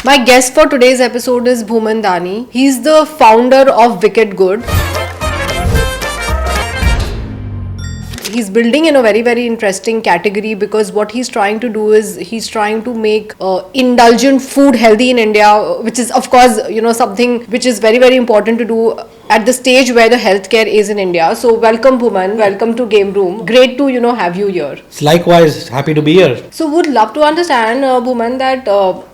My guest for today's episode is Bhuman Dani. He's the founder of WickedGud. He's building in a very, very interesting category because what he's trying to do is he's trying to make indulgent food healthy in India, which is of course, something which is very, very important to do at the stage where the healthcare is in India. So welcome Bhuman, welcome to Game Room. Great to, have you here. Likewise, happy to be here. So would love to understand, Bhuman, that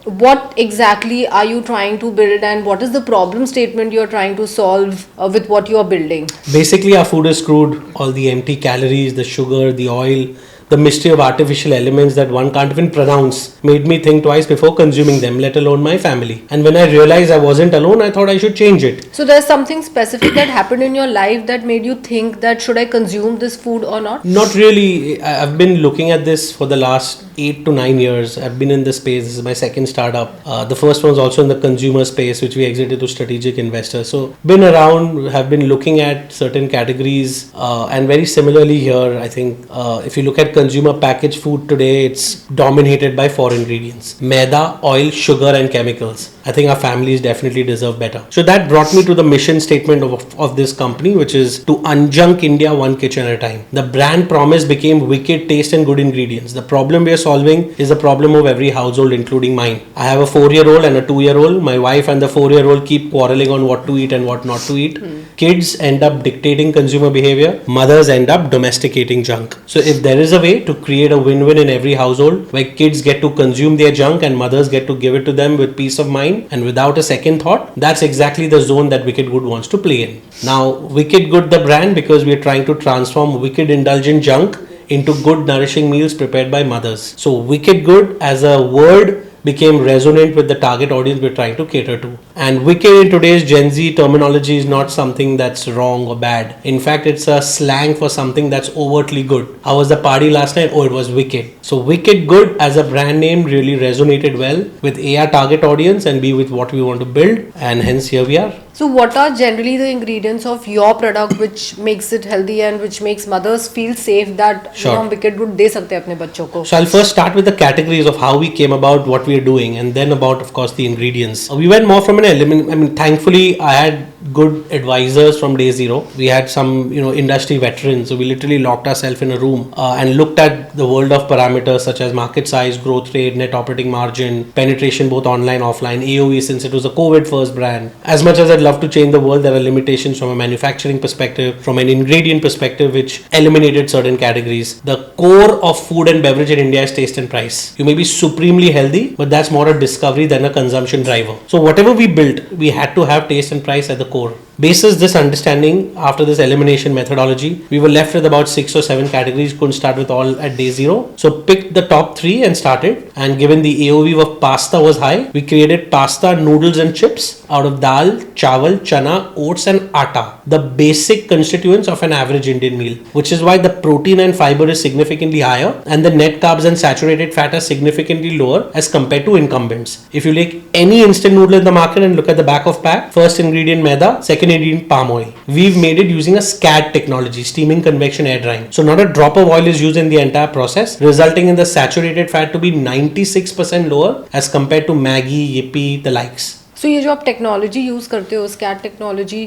what exactly are you trying to build and what is the problem statement you're trying to solve with what you're building? Basically, our food is crude. All the empty calories, the sugar, the oil, the mystery of artificial elements that one can't even pronounce made me think twice before consuming them, let alone my family. And when I realized I wasn't alone, I thought I should change it. So there's something specific that happened in your life that made you think that should I consume this food or not? Not really. I've been looking at this for the last 8 to 9 years. I've been in this space. This is my second startup. The first one's also in the consumer space, which we exited to strategic investors. So been around, have been looking at certain categories, and very similarly here, I think if you look at consumer packaged food today, it's dominated by 4 ingredients: maida, oil, sugar and chemicals. I think our families definitely deserve better. So that brought me to the mission statement of this company, which is to unjunk India one kitchen at a time. The brand promise became wicked taste and good ingredients. The problem we are solving is the problem of every household, including mine. I have a 4-year-old and a 2-year-old. My wife and the 4-year-old keep quarreling on what to eat and what not to eat. Kids end up dictating consumer behavior. Mothers end up domesticating junk. So if there is a way to create a win-win in every household where kids get to consume their junk and mothers get to give it to them with peace of mind and without a second thought, that's exactly the zone that WickedGud wants to play in. Now, WickedGud the brand, because we are trying to transform wicked indulgent junk into good nourishing meals prepared by mothers. So WickedGud as a word became resonant with the target audience we're trying to cater to. And wicked in today's Gen Z terminology is not something that's wrong or bad. In fact, it's a slang for something that's overtly good. How was the party last night? Oh, it was wicked. So WickedGud as a brand name really resonated well with our target audience and be with what we want to build. And hence here we are. So what are generally the ingredients of your product which makes it healthy and which makes mothers feel safe that हम WickedGud दे सकते हैं अपने बच्चों को? So I'll first start with the categories of how we came about what we are doing and then about, of course, the ingredients. We went more from an element. Thankfully, I had good advisors from day zero. We had some, industry veterans. So we literally locked ourselves in a room and looked at the world of parameters such as market size, growth rate, net operating margin, penetration both online, offline, AOV since it was a COVID first brand. As much as I'd love to change the world, there are limitations from a manufacturing perspective, from an ingredient perspective, which eliminated certain categories. The core of food and beverage in India is taste and price. You may be supremely healthy, but that's more a discovery than a consumption driver. So whatever we built, we had to have taste and price at the core. Basis this understanding, after this elimination methodology, we were left with about 6 or 7 categories. Couldn't start with all at day zero. So picked the top 3 and started. And given the AOV of pasta was high, we created pasta, noodles and chips out of dal, chawal, chana, oats and atta. The basic constituents of an average Indian meal, which is why the protein and fiber is significantly higher and the net carbs and saturated fat are significantly lower as compared to incumbents. If you take any instant noodle in the market and look at the back of pack, first ingredient maida, second ingredient palm oil. We've made it using a SCAD technology, steaming, convection, air drying. So not a drop of oil is used in the entire process, resulting in the saturated fat to be 96% lower as compared to Maggi, Yippee, the likes. So ये जो आप technology use करते हो, scat technology,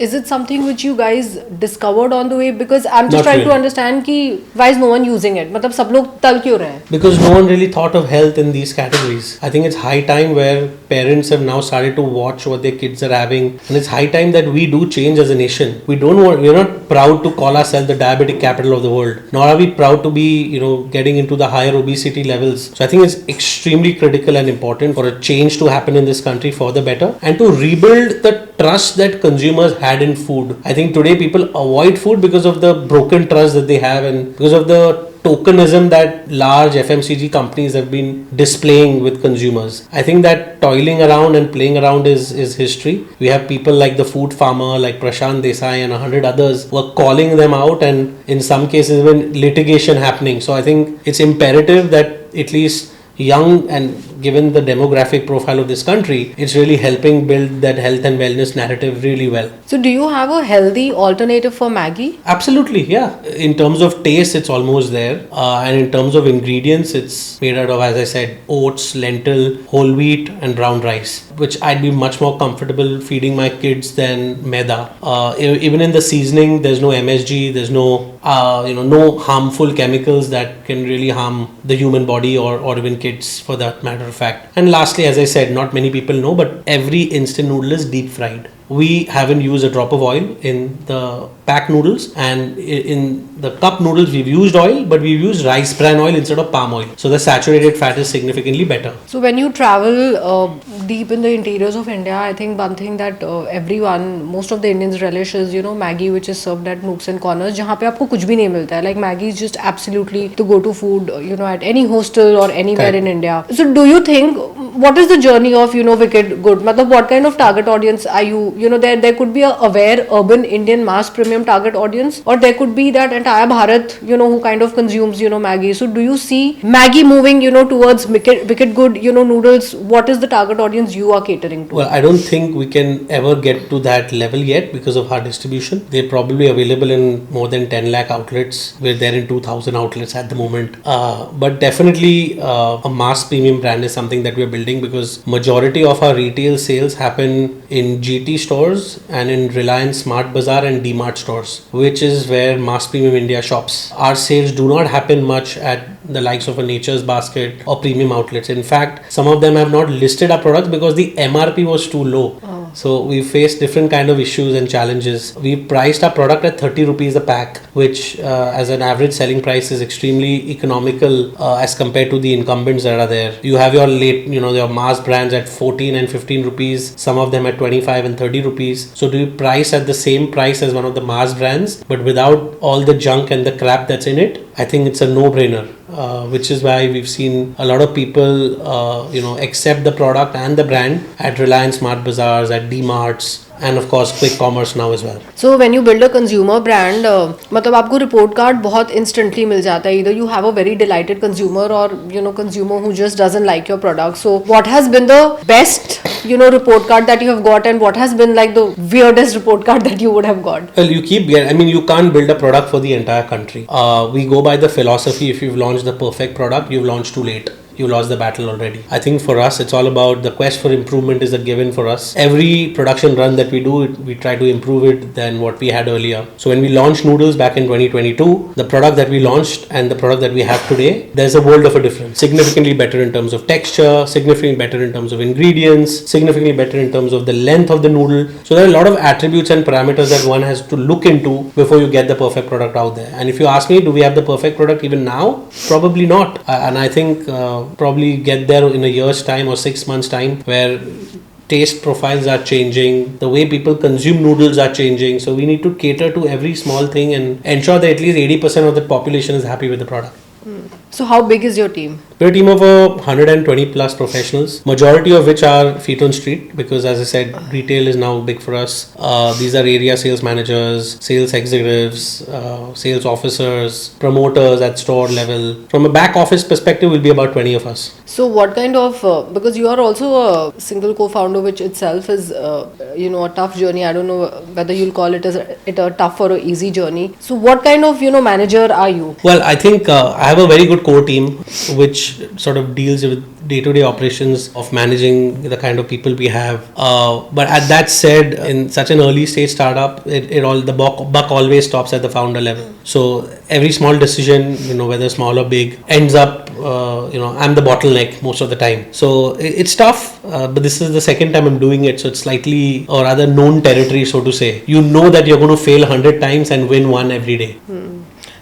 is it something which you guys discovered on the way? Because I am just trying to understand कि why is no one using it. मतलब सब लोग तल क्यों रहे हैं? Because no one really thought of health in these categories. I think it's high time where parents have now started to watch what their kids are having, and it's high time that we do change as a nation. We're not proud to call ourselves the diabetic capital of the world, nor are we proud to be getting into the higher obesity levels. So I think it's extremely critical and important for a change to happen in this country for the better and to rebuild the trust that consumers had in food. I think today people avoid food because of the broken trust that they have and because of the tokenism that large FMCG companies have been displaying with consumers. I think that toiling around and playing around is history. We have people like the food farmer, like Prashant Desai and 100 others who are calling them out, and in some cases even litigation happening. So I think it's imperative that at least young and given the demographic profile of this country, it's really helping build that health and wellness narrative really well. So do you have a healthy alternative for Maggi? Absolutely, yeah. In terms of taste, it's almost there. And in terms of ingredients, it's made out of, as I said, oats, lentil, whole wheat, and brown rice, which I'd be much more comfortable feeding my kids than maida. Even in the seasoning, there's no MSG, there's no harmful chemicals that can really harm the human body or even kids for that matter of fact. And lastly, as I said, not many people know, but every instant noodle is deep fried. We haven't used a drop of oil in the pack noodles, and in the cup noodles we've used oil, but we've used rice bran oil instead of palm oil, so the saturated fat is significantly better. So when you travel deep in the interiors of India, I think one thing that most of the Indians relish is Maggi, which is served at nooks and corners, जहाँ पे आपको कुछ भी नहीं मिलता है. Like Maggi is just absolutely the go-to food, at any hostel or anywhere Correct. in India. So do you think, what is the journey of Wicked Good? मतलब what kind of target audience are you? There could be a aware urban Indian mass premium target audience, or there could be that entire Bharat who kind of consumes Maggi. So do you see Maggi moving towards Wicked Good noodles? What is the target audience you are catering to? Well, I don't think we can ever get to that level yet because of our distribution. They're probably available in more than 10 lakh outlets. We're there in 2,000 outlets at the moment. But definitely a mass premium brand is something that we're building, because majority of our retail sales happen in GT stores and in Reliance Smart Bazaar and D-Mart stores, which is where mass premium India shops. Our sales do not happen much at the likes of a Nature's Basket or premium outlets. In fact, some of them have not listed our products because the MRP was too low. So we faced different kind of issues and challenges. We priced our product at 30 rupees a pack, which as an average selling price is extremely economical as compared to the incumbents that are there. You have your your mass brands at 14 and 15 rupees, some of them at 25 and 30 rupees. So do you price at the same price as one of the mass brands, but without all the junk and the crap that's in it? I think it's a no-brainer. Which is why we've seen a lot of people, accept the product and the brand at Reliance Smart Bazaars, at D-Marts, and of course quick commerce now as well. So when you build a consumer brand, मतलब आपको report card बहुत instantly मिल जाता है. Either you have a very delighted consumer, or consumer who just doesn't like your product. So what has been the best report card that you have got, and what has been like the weirdest report card that you would have got? Well, you can't build a product for the entire country. We go by the philosophy, if you've launched the perfect product, you've launched too late. You lost the battle already. I think for us, it's all about the quest for improvement is a given for us. Every production run that we do, we try to improve it than what we had earlier. So when we launched noodles back in 2022, the product that we launched and the product that we have today, there's a world of a difference. Significantly better in terms of texture, significantly better in terms of ingredients, significantly better in terms of the length of the noodle. So there are a lot of attributes and parameters that one has to look into before you get the perfect product out there. And if you ask me, do we have the perfect product even now? Probably not. And I think probably get there in a year's time or 6 months time, where taste profiles are changing, the way people consume noodles are changing. So we need to cater to every small thing and ensure that at least 80% of the population is happy with the product. So how big is your team? We're a team of 120 plus professionals, majority of which are feet on street, because as I said, retail is now big for us. These are area sales managers, sales executives, sales officers, promoters at store level. From a back office perspective, will be about 20 of us. So what kind of, because you are also a single co-founder, which itself is, a tough journey. I don't know whether you'll call it a tough or an easy journey. So what kind of, manager are you? Well, I think I have a very good core team, which sort of deals with day-to-day operations of managing the kind of people we have. But at that said, in such an early stage startup, the buck always stops at the founder level. So every small decision, whether small or big, ends up, I'm the bottleneck most of the time. So it's tough, but this is the second time I'm doing it. So it's slightly, or rather known territory, so to say. You know that you're going to fail 100 times and win one every day.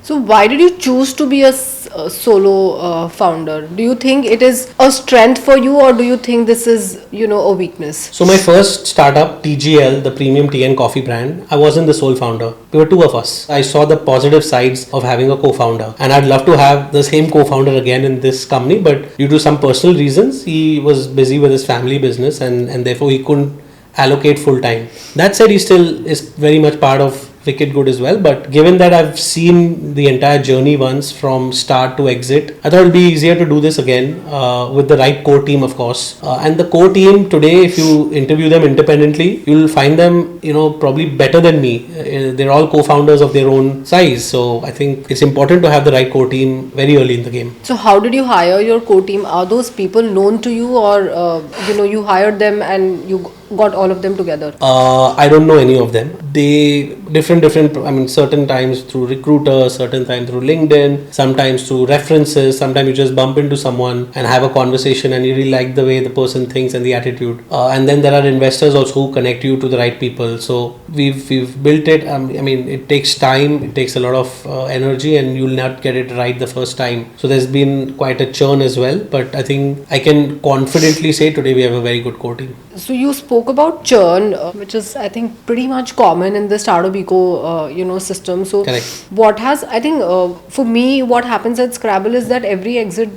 So why did you choose to be a solo founder? Do you think it is a strength for you, or do you think this is, a weakness? So my first startup, TGL, the premium tea and coffee brand, I wasn't the sole founder. We were two of us. I saw the positive sides of having a co-founder, and I'd love to have the same co-founder again in this company, but due to some personal reasons, he was busy with his family business, and therefore he couldn't allocate full time. That said, he still is very much part of WickedGud as well. But given that I've seen the entire journey once from start to exit, I thought it'll be easier to do this again with the right core team, of course. And the core team today, if you interview them independently, you'll find them, probably better than me. They're all co-founders of their own size. So I think it's important to have the right core team very early in the game. So how did you hire your core team? Are those people known to you, or you hired them and you got all of them together? I don't know any of them. They different. I mean, certain times through recruiters, certain times through LinkedIn, sometimes through references. Sometimes you just bump into someone and have a conversation, and you really like the way the person thinks and the attitude. And then there are investors also who connect you to the right people. So we've built it. I mean, it takes time. It takes a lot of energy, and you'll not get it right the first time. So there's been quite a churn as well. But I think I can confidently say today we have a very good core team. So you spoke about churn, which is, I think, pretty much common in the startup system. So correct. What has, I think, for me, what happens at Scrabble is that every exit,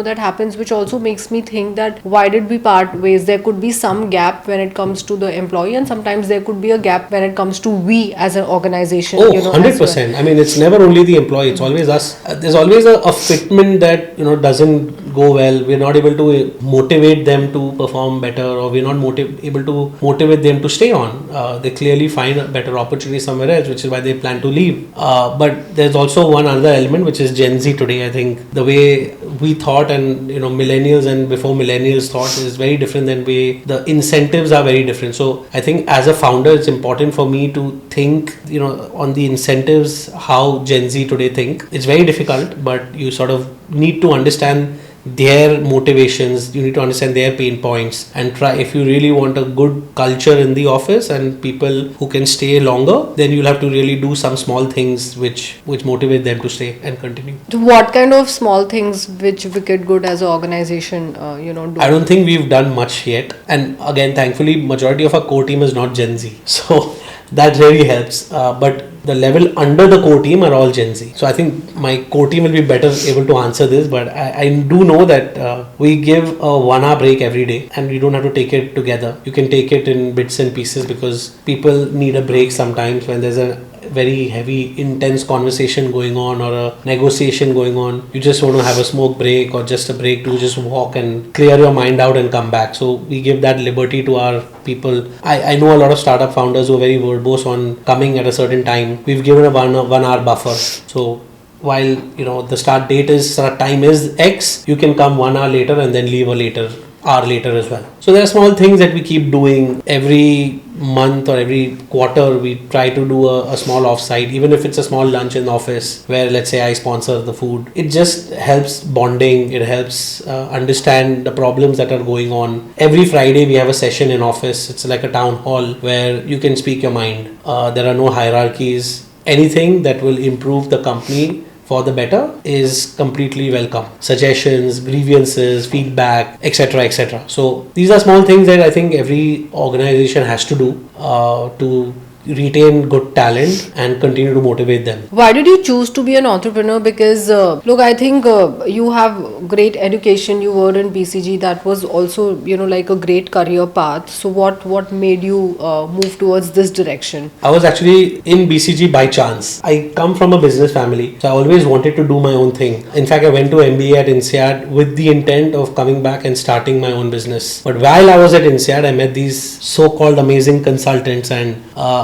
that happens, which also makes me think that why did we part ways? There could be some gap when it comes to the employee, and sometimes there could be a gap when it comes to we as an organization. Oh, 100%. Well. I mean, it's never only the employee, it's always us. There's always a fitment that, doesn't go well. We're not able to motivate them to perform better, or we're not able to motivate them to stay on. They clearly find a better opportunity somewhere else, which is why they plan to leave. But there's also one other element, which is Gen Z today. I think the way we thought and millennials and before millennials thought is very different than the incentives are very different. So I think as a founder, it's important for me to think on the incentives how Gen Z today think. It's very difficult, but you sort of need to understand their motivations, you need to understand their pain points, and try, if you really want a good culture in the office and people who can stay longer, then you'll have to really do some small things which motivate them to stay and continue. What kind of small things which WickedGud as an organization do? I don't think we've done much yet, and again, thankfully majority of our core team is not Gen Z, so that really helps, but the level under the core team are all Gen Z. So I think my core team will be better able to answer this, but I do know that we give a 1 hour break every day, and you don't have to take it together. You can take it in bits and pieces, because people need a break sometimes when there's a very heavy, intense conversation going on or a negotiation going on. You just want to have a smoke break or just a break to just walk and clear your mind out and come back. So we give that liberty to our people. I know a lot of startup founders who are very verbose on coming at a certain time. We've given a 1 hour buffer. So while the start time is X, you can come 1 hour later and then leave hour later as well. So there are small things that we keep doing every month or every quarter. We try to do a small offsite, even if it's a small lunch in the office where, let's say, I sponsor the food. It just helps bonding. It helps understand the problems that are going on. Every Friday we have a session in office. It's like a town hall where you can speak your mind. There are no hierarchies. Anything that will improve the company for the better is completely welcome. Suggestions, grievances, feedback, etc., etc. So these are small things that I think every organization has to do to retain good talent and continue to motivate them. Why did you choose to be an entrepreneur? Because look, I think you have great education. You were in BCG. That was also like a great career path. So what made you move towards this direction? I was actually in BCG by chance. I come from a business family, so I always wanted to do my own thing. In fact, I went to MBA at INSEAD with the intent of coming back and starting my own business. But while I was at INSEAD, I met these so-called amazing consultants, and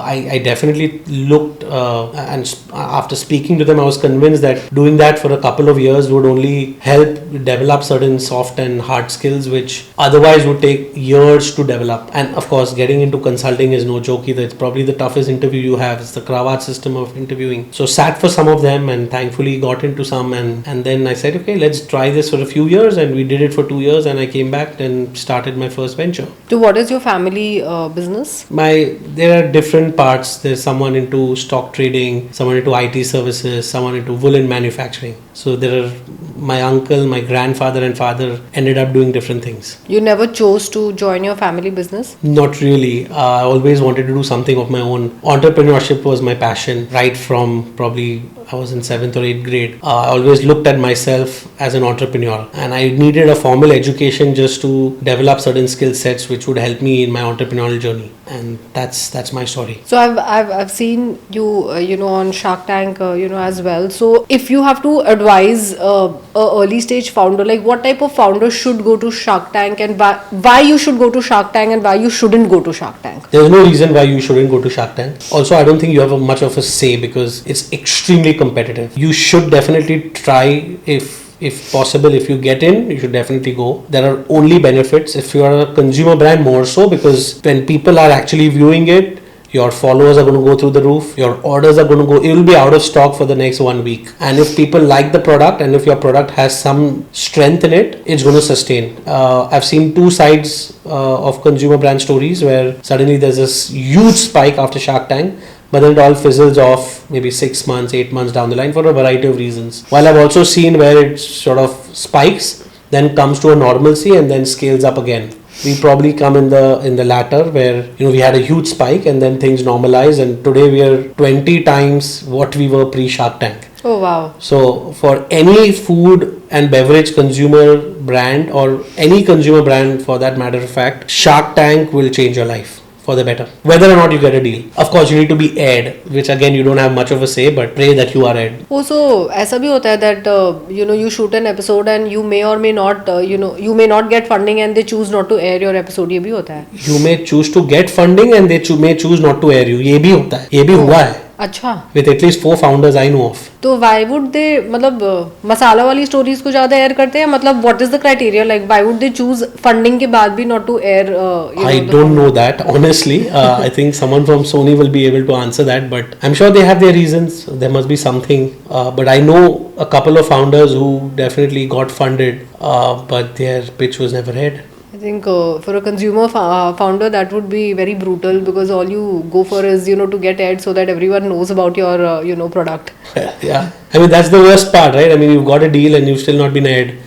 I definitely looked and after speaking to them, I was convinced that doing that for a couple of years would only help develop certain soft and hard skills which otherwise would take years to develop. And of course, getting into consulting is no joke either. It's probably the toughest interview you have. It's the cravat system of interviewing. So sat for some of them and thankfully got into some, and then I said, okay, let's try this for a few years, and we did it for 2 years, and I came back and started my first venture. So what is your family business? There are different parts. There's someone into stock trading, someone into IT services, someone into woolen manufacturing. So there are my uncle, my grandfather and father ended up doing different things. You never chose to join your family business? Not really. I always wanted to do something of my own. Entrepreneurship was my passion right from probably I was in 7th or 8th grade. I always looked at myself as an entrepreneur, and I needed a formal education just to develop certain skill sets which would help me in my entrepreneurial journey. And that's my story. So I've seen you on Shark Tank as well. So if you have to advise a early stage founder, like what type of founder should go to Shark Tank, and why you should go to Shark Tank and why you shouldn't go to Shark Tank? There's no reason why you shouldn't go to Shark Tank. Also, I don't think you have much of a say because it's extremely competitive. You should definitely try. If possible, if you get in, you should definitely go. There are only benefits if you are a consumer brand, more so, because when people are actually viewing it, your followers are going to go through the roof, your orders are going to go, it will be out of stock for the next 1 week. And if people like the product and if your product has some strength in it, it's going to sustain. I've seen two sides of consumer brand stories where suddenly there's this huge spike after Shark Tank, but then it all fizzles off maybe 6 months, 8 months down the line for a variety of reasons. While I've also seen where it sort of spikes, then comes to a normalcy and then scales up again. We probably come in the latter where we had a huge spike and then things normalize, and today we are 20 times what we were pre-Shark Tank. Oh wow. So for any food and beverage consumer brand, or any consumer brand for that matter of fact, Shark Tank will change your life for the better, whether or not you get a deal. Of course, you need to be aired, which again you don't have much of a say, but pray that you are aired. Oh, so ऐसा भी होता है that you shoot an episode and you may or may not you may not get funding and they choose not to air your episode. ये भी होता है. You may choose to get funding and they may choose not to air you. ये भी होता है. ये भी हुआ है. अच्छा. With at least 4 founders I know of. तो why would they मतलब मसाला वाली स्टोरीज को ज्यादा एयर करते हैं, मतलब what is the criteria, like why would they choose funding के बाद भी not to air I don't know that honestly. I think someone from Sony will be able to answer that, but I'm sure they have their reasons. There must be something, but I know a couple of founders who definitely got funded, but their pitch was never aired. I think for a consumer founder that would be very brutal, because all you go for is to get aired so that everyone knows about your product. Yeah, I mean that's the worst part, right? I mean you've got a deal and you've still not been aired.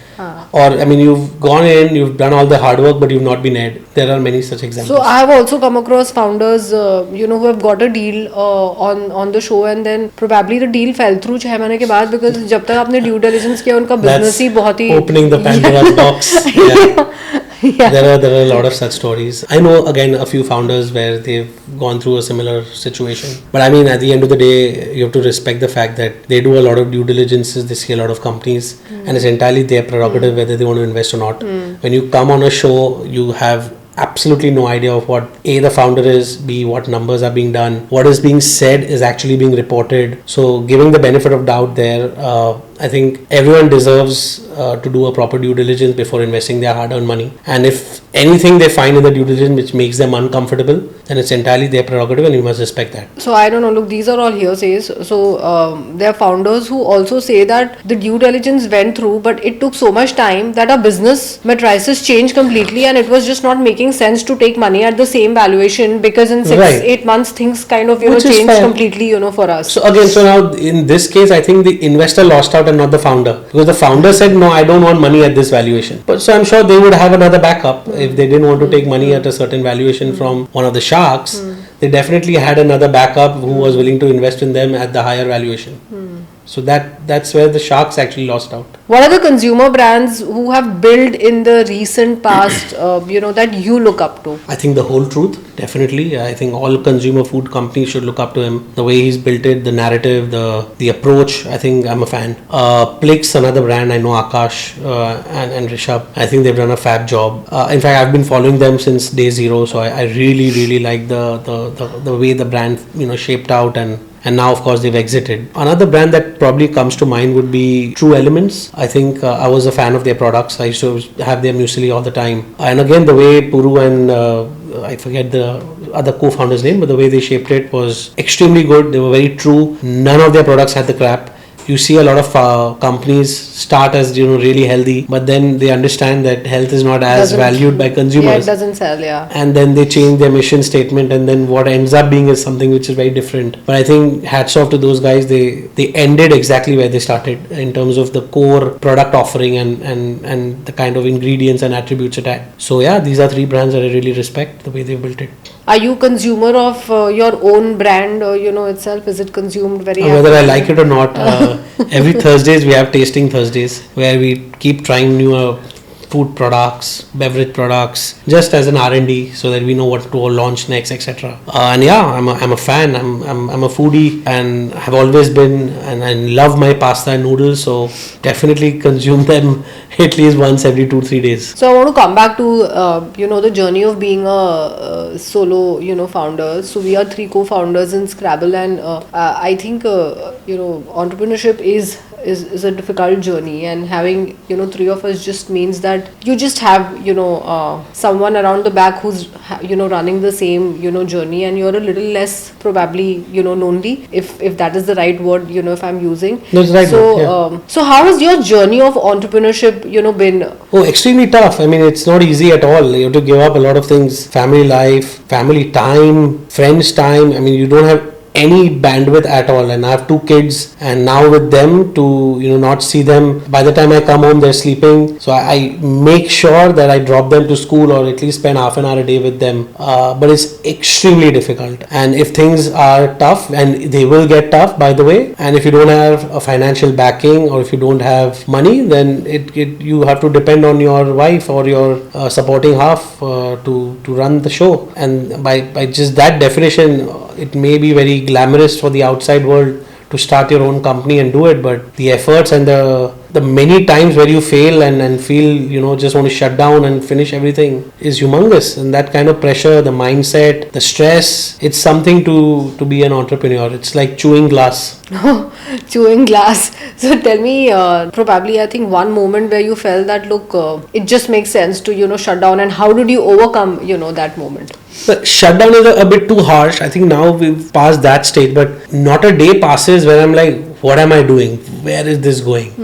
Or I mean you've gone in, you've done all the hard work, but you've not been aired. There are many such examples. So I have also come across founders who have got a deal on the show and then probably the deal fell through 6 महीने के बाद, because जब तक आपने due diligence किया उनका business ही बहुत ही opening the Pandora's box. Yeah. There are a lot of such stories. I know again a few founders where they've gone through a similar situation. But I mean at the end of the day you have to respect the fact that they do a lot of due diligences, they see a lot of companies, and it's entirely their prerogative whether they want to invest or not. When you come on a show, you have absolutely no idea of what A, the founder is, B, what numbers are being done, what is being said is actually being reported. So giving the benefit of doubt there, I think everyone deserves to do a proper due diligence before investing their hard-earned money. And if anything they find in the due diligence which makes them uncomfortable, then it's entirely their prerogative and you must respect that. So I don't know, look, these are all hearsays. So there are founders who also say that the due diligence went through, but it took so much time that our business matrices changed completely and it was just not making sense to take money at the same valuation, because in 6-8 months things kind of changed completely for us. So again, so now in this case I think the investor lost out and not the founder, because the founder said no, I don't want money at this valuation. But so I'm sure they would have another backup if they didn't want to take money at a certain valuation from one of the sharks. They definitely had another backup who was willing to invest in them at the higher valuation. So that's where the sharks actually lost out. What are the consumer brands who have built in the recent past, that you look up to? I think the Whole Truth, definitely. I think all consumer food companies should look up to him. The way he's built it, the narrative, the approach, I think I'm a fan. Plix, another brand, I know Akash and Rishabh. I think they've done a fab job. In fact, I've been following them since day zero, so I really, really like the way the brand shaped out, and now of course they've exited. Another brand that probably comes to mind would be True Elements. I think I was a fan of their products. I used to have their muesli all the time. And again, the way Puru and I forget the other co-founder's name, but the way they shaped it was extremely good. They were very true. None of their products had the crap. You see a lot of companies start as really healthy, but then they understand that health is not as valued by consumers. Yeah, it doesn't sell, yeah. And then they change their mission statement, and then what ends up being is something which is very different. But I think hats off to those guys. They ended exactly where they started in terms of the core product offering and the kind of ingredients and attributes it had. So yeah, these are 3 brands that I really respect the way they built it. Are you consumer of your own brand itself? Is it consumed very whether I like it or not, every Thursdays we have tasting Thursdays where we keep trying new food products, beverage products, just as an R&D, so that we know what to launch next, etc. And yeah, I'm a fan. I'm a foodie and have always been, and I love my pasta and noodles. So definitely consume them at least once every 2-3 days. So I want to come back to the journey of being a solo founder. So we are 3 co-founders in Scrabble, and I think entrepreneurship is a difficult journey, and having 3 of us just means that you just have someone around the back who's running the same journey, and you're a little less probably lonely, if that is the right word if I'm using. That's right. So Yeah. so how has your journey of entrepreneurship been? Oh, extremely tough. I mean, it's not easy at all. You have to give up a lot of things: family life, family time, friends time. I mean, you don't have any bandwidth at all, and I have 2 kids, and now with them to not see them, by the time I come home they're sleeping, so I make sure that I drop them to school or at least spend half an hour a day with them, but it's extremely difficult. And if things are tough, and they will get tough, by the way, and if you don't have a financial backing or if you don't have money, then you have to depend on your wife or your supporting half to run the show. And by just that definition, it may be very glamorous for the outside world to start your own company and do it, but the efforts and the many times where you fail and feel just want to shut down and finish everything is humongous. And that kind of pressure, the mindset, the stress, it's something to be an entrepreneur. It's like chewing glass. Chewing glass. So tell me, probably I think one moment where you felt that it just makes sense to shut down, and how did you overcome that moment? The shutdown is a bit too harsh. I think now we've passed that stage, but not a day passes where I'm like, what am I doing? Where is this going?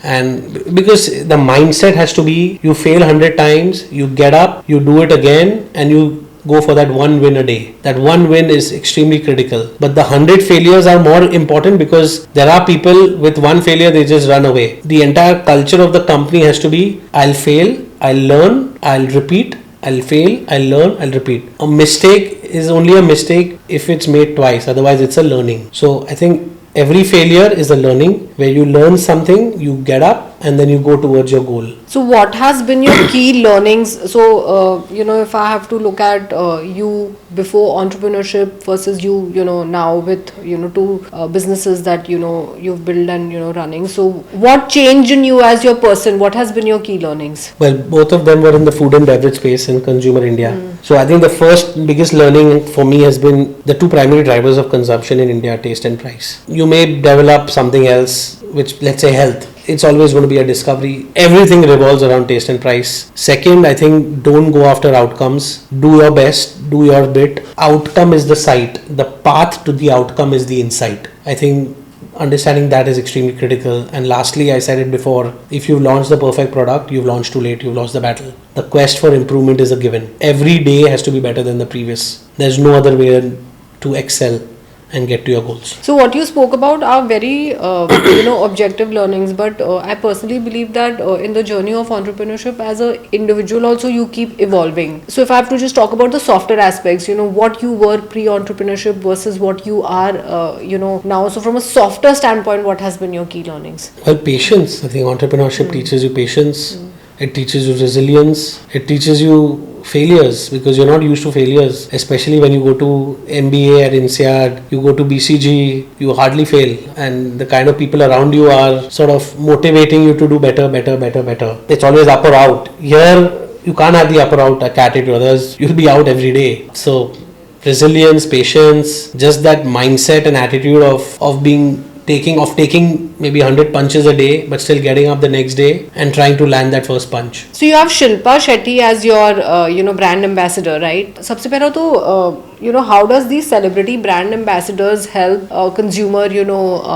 And because the mindset has to be, you fail 100 times, you get up, you do it again, and you go for that one win a day. That one win is extremely critical. But the 100 failures are more important, because there are people with one failure, they just run away. The entire culture of the company has to be, I'll fail, I'll learn, I'll repeat. I'll fail, I'll learn, I'll repeat. A mistake is only a mistake if it's made twice, otherwise it's a learning. So I think every failure is a learning, where you learn something, you get up, and then you go towards your goal. So what has been your key learnings? So if I have to look at you before entrepreneurship versus you now with 2 businesses that you've built and running. So what changed in you as your person? What has been your key learnings? Well, both of them were in the food and beverage space in consumer India. So I think the first biggest learning for me has been the 2 primary drivers of consumption in India: taste and price. You may develop something else, which, let's say, health. It's always going to be a discovery. Everything revolves around taste and price. Second, I think, don't go after outcomes. Do your best, do your bit. Outcome is the sight. The path to the outcome is the insight. I think understanding that is extremely critical. And lastly, I said it before, if you launch the perfect product, you've launched too late, you've lost the battle. The quest for improvement is a given. Every day has to be better than the previous. There's no other way to excel and get to your goals. So what you spoke about are very objective learnings, but I personally believe that in the journey of entrepreneurship, as an individual also, you keep evolving. So if I have to just talk about the softer aspects, what you were pre-entrepreneurship versus what you are now. So from a softer standpoint, what has been your key learnings? Well, patience. I think entrepreneurship teaches you patience. It teaches you resilience. It teaches you failures, because you're not used to failures, especially when you go to MBA at INSEAD, you go to BCG, you hardly fail, and the kind of people around you are sort of motivating you to do better. It's always up or out. Here you can't have the up or out attitude, otherwise you'll be out every day. So resilience, patience, just that mindset and attitude of taking maybe 100 punches a day, but still getting up the next day and trying to land that first punch. So you have Shilpa Shetty as your brand ambassador, right? सबसे पहला तो how does these celebrity brand ambassadors help consumer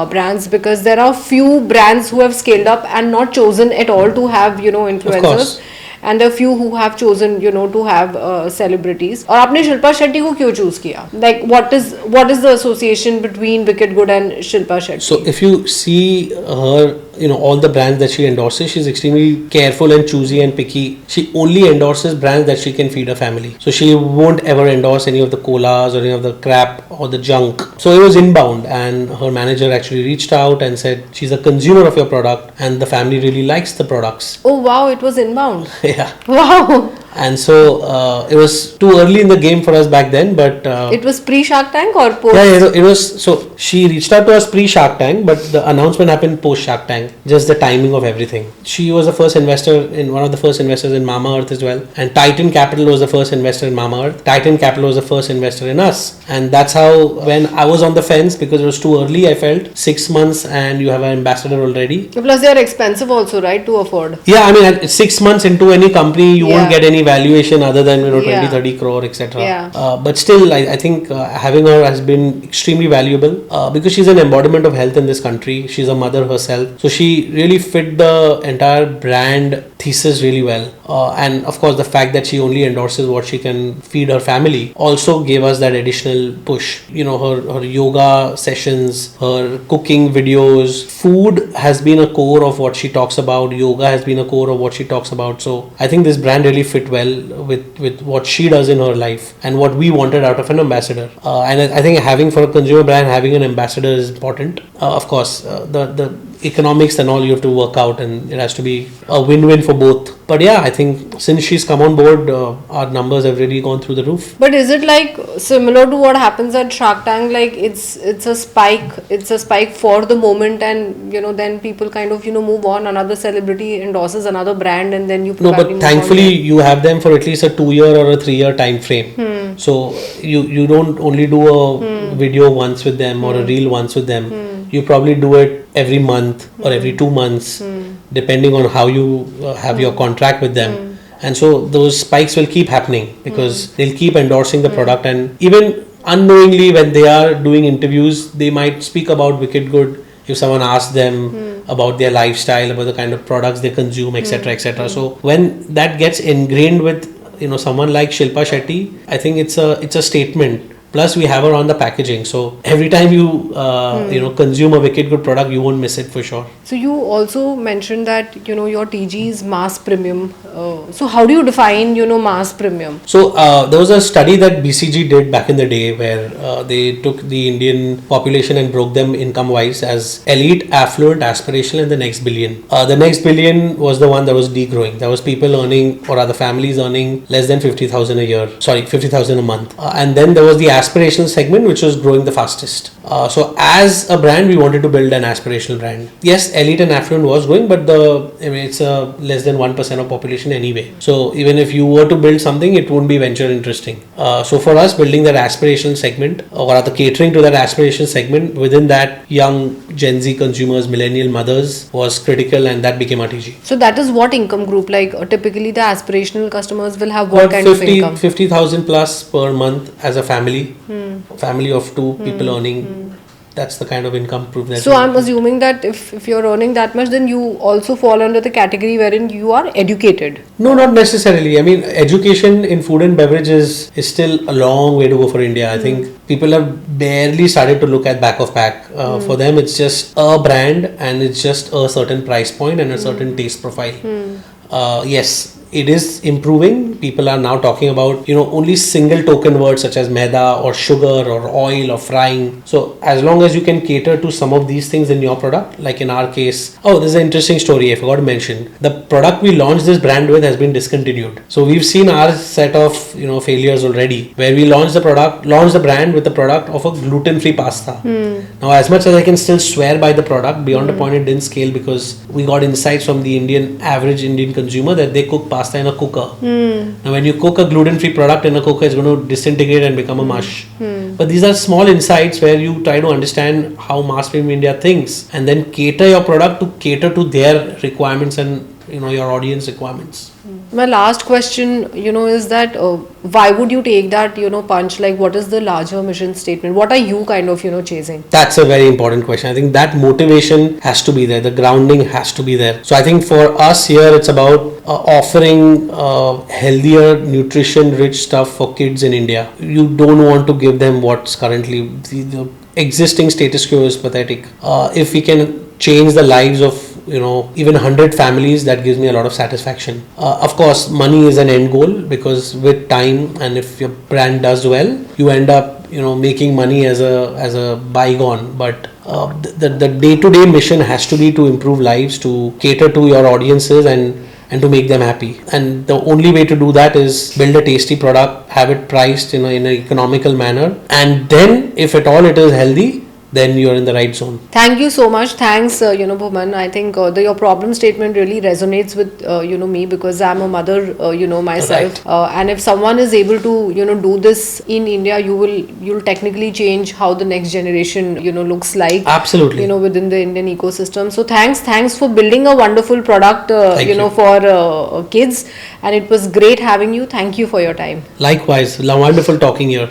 brands, because there are few brands who have scaled up and not chosen at all to have influencers. Of course. And there are few who have chosen to have celebrities. और आपने शिल्पा शेट्टी को क्यों choose किया? Like what is the association between WickedGud and Shilpa Shetty? So if you see her all the brands that she endorses, she's extremely careful and choosy and picky. She only endorses brands that she can feed her family. So she won't ever endorse any of the colas or any of the crap or the junk. So it was inbound, and her manager actually reached out and said she's a consumer of your product and the family really likes the products. Oh wow, it was inbound. Yeah. Wow. And so it was too early in the game for us back then, but it was pre-Shark Tank or post? Yeah, it was. So she reached out to us pre-Shark Tank, but the announcement happened post-Shark Tank. Just the timing of everything. She was the first investor one of the first investors in Mamaearth as well, and Titan Capital was the first investor in Mamaearth. Titan Capital was the first investor in us, and that's how, when I was on the fence because it was too early, I felt 6 months and you have an ambassador already. Plus they are expensive also, right, to afford. Yeah, I mean at 6 months into any company, you won't get any valuation other than 20-30 crore, etc. But still, I think having her has been extremely valuable because she's an embodiment of health in this country. She's a mother herself, so she really fit the entire brand thesis really well. And of course, the fact that she only endorses what she can feed her family also gave us that additional push. Her yoga sessions, her cooking videos, food has been a core of what she talks about. Yoga has been a core of what she talks about. So I think this brand really fit well with what she does in her life and what we wanted out of an ambassador. And I think having, for a consumer brand, having an ambassador is important. Of course, the economics and all you have to work out, and it has to be a win-win for both. But yeah, I think since she's come on board, our numbers have really gone through the roof. But is it like similar to what happens at Shark Tank? Like it's a spike for the moment, and then people kind of move on. Another celebrity endorses another brand, and then you no. But thankfully, you have them for at least a 2-year or a 3-year time frame. So you don't only do a video once with them or a reel once with them. You probably do it every month or every 2 months, depending on how you have your contract with them. And so those spikes will keep happening because they'll keep endorsing the product, and even unknowingly when they are doing interviews, they might speak about WickedGud if someone asks them about their lifestyle, about the kind of products they consume, etc., etc. So when that gets ingrained with someone like Shilpa Shetty, I think it's a statement. Plus, we have her on the packaging, so every time you consume a WickedGud product, you won't miss it for sure. So you also mentioned that your TG is mass premium. So how do you define mass premium? So there was a study that BCG did back in the day where they took the Indian population and broke them income-wise as elite, affluent, aspirational, and the next billion. The next billion was the one that was degrowing. There was people earning, or other families earning, less than 50,000 a year. 50,000 a month. And then there was the aspirational segment, which was growing the fastest. So as a brand, we wanted to build an aspirational brand. Yes, elite and affluent was growing, but it's less than 1% of population anyway. So even if you were to build something, it won't be venture interesting. So for us, building that aspirational segment, or rather catering to that aspirational segment within that young Gen Z consumers, millennial mothers, was critical, and that became our TG. So that is what income group? Like typically the aspirational customers will have what kind of income? 50,000 plus per month as a family. Family of 2 people earning. That's the kind of income proof that. So I'm assuming that if you're earning that much, then you also fall under the category wherein you are educated. No, not necessarily. I mean, education in food and beverage is still a long way to go for India. I think people have barely started to look at back of pack. For them, it's just a brand, and it's just a certain price point and a certain taste profile. Yes, it is improving. People are now talking about only single token words such as maida or sugar or oil or frying. So as long as you can cater to some of these things in your product, like in our case, there's an interesting story I forgot to mention. The product we launched this brand with has been discontinued. So we've seen our set of failures already, where we launched the brand with the product of a gluten-free pasta. Now, as much as I can still swear by the product, beyond a point it didn't scale because we got insights from the average Indian consumer that they cook pasta in a cooker. Now when you cook a gluten-free product in a cooker, it's going to disintegrate and become a mush. But these are small insights where you try to understand how mass premium India thinks, and then cater your product to cater to their requirements and your audience requirements. My last question, is that why would you take that, punch? Like, what is the larger mission statement? What are you kind of, chasing? That's a very important question. I think that motivation has to be there. The grounding has to be there. So I think for us here, it's about offering healthier, nutrition-rich stuff for kids in India. You don't want to give them what's currently the existing status quo is pathetic. If we can change the lives of even 100 families, that gives me a lot of satisfaction. Of course, money is an end goal, because with time, and if your brand does well, you end up making money as a bygone. But the day-to-day mission has to be to improve lives, to cater to your audiences, and to make them happy. And the only way to do that is build a tasty product, have it priced in an economical manner, and then if at all it is healthy, then you're in the right zone. Thank you so much. Thanks, Bhuman. I think your problem statement really resonates with, me, because I'm a mother, myself. Right. And if someone is able to, do this in India, you'll technically change how the next generation, looks like. Absolutely. Within the Indian ecosystem. So thanks for building a wonderful product, You. for kids. And it was great having you. Thank you for your time. Likewise, wonderful talking here.